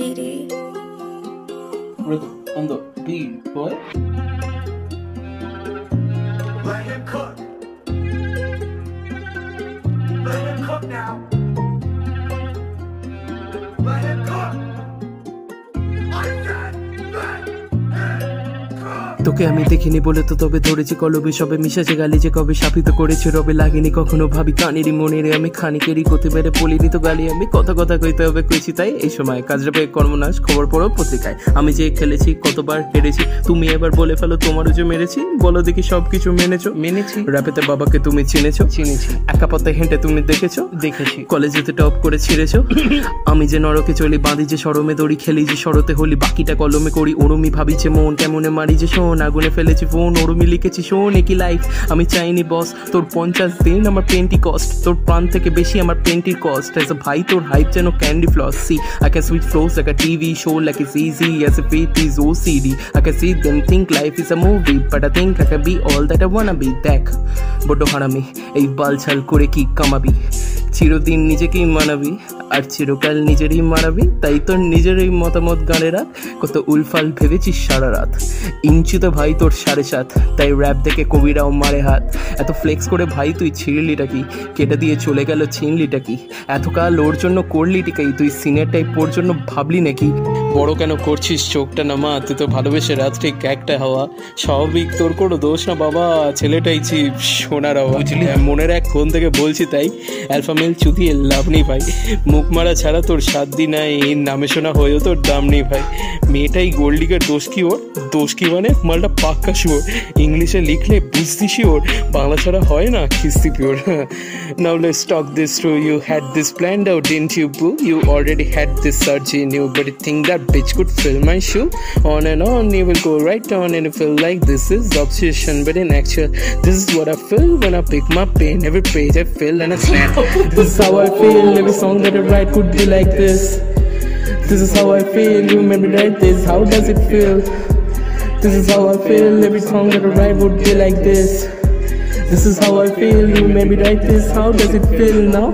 sweetie. Rhythm on the beat, boy. Let him cook. Let him cook now. Let him cook. I said let him cook. তোকে আমি দেখিনি বলে তো তবে ধরেছি কলবে সবে মিশাছে গালি যে কবে শাপিত করেছে রবে লাগেনি কখনো ভাবি কানেরই মনেরে আমি খানিকেরই গতি বেড়ে বলিনি তো গালি আমি কথা কইতে হবে কইছি তাই এই সময় কাজটা পেয়ে কর্মনাশ খবর পড়ো পত্রিকায় আমি যে খেলেছি কতবার হেরেছি তুমি এবার বলে ফেলো তোমারও যে মেরেছি বলো দেখি সবকিছু মেনেছি র্যাপেতে বাবাকে তুমি চিনেছি একা পথে হেঁটে তুমি দেখেছি কলেজেতে টপ করে ছিঁড়েছো আমি যে নরকে চলি বাঁধি যে সরমে দড়ি খেলি যে শরতে হলি বাকিটা কলমে করি ওরমি ভাবি যে মন কেমনে মারি যে শোন আগুনে ফেলেছি ফোন ওরমি লিখেছি শোন একই লাইফ আমি চাইনি বস তোর 50 দিন আমার পেন্টি কস্ট তোর প্রাণ থেকে বেশি আমার পেন্টির কস্ট এস ভাই তোর হাইপ যেন candy floss see I can switch flows like a TV show like it's easy as if it is OCD I can see them think life is a movie but I think I can be all that I wanna be দেখ বড় হারামি এই বালছাল করে কি কামাবি চিরদিন নিজেকেই মানাবি আর চিরকাল নিজেরই মারাবি তাই তোর নিজেরই মতামত গানে রাখ কত উলফাল ভেবেছিস সারা রাত ইঞ্চি তো ভাই তোর 7.5 তাই র্যাপ দেখে কবিরাও মারে হাত এত ফ্লেক্স করে ভাই তুই ছিঁড়লিটা কি কেটে দিয়ে চলে গেল ছিনলিটা কি এতকাল ওর জন্য করলি টিকাই তুই সিনিয়র টাইপ ওর জন্য ভাবলি নাকি বড় কেন করছিস চোখটা নামা তুই তো ভালোবেসে রাত ঠিক একটা হওয়া স্বাভাবিক তোর কোনো দোষ না বাবা ছেলেটাই চিপ সোনার হওয়া বুঝলি মনের এক কোণ থেকে বলছি তাই অ্যালফা মেল চুদিয়ে লাভ নেই ভাই মুখ মারা ছাড়া তোর সাধ্যি নাই এর নামে শোনা হয়েও তোর দাম নেই ভাই মেয়েটাই গোল্ডিকের দোষ কি মানে মালটা পাক্কা শিওর ইংলিশে লিখলে বুঝতিসই ওর বাংলা ছাড়া হয় না খিস্তি pure now let's talk this through you had this planned out didn't you boo you already had this surge in you but you think that bitch could fill my shoe on and on you will go right on and you feel like this is obsession but in actual this is what I feel when I pick my pen every page I feel and I snap this is how I feel every song that I write could be like this is how I feel you made me write this how does it feel this is how I feel every song that I write would be like this is how I feel you made me write this how does it feel now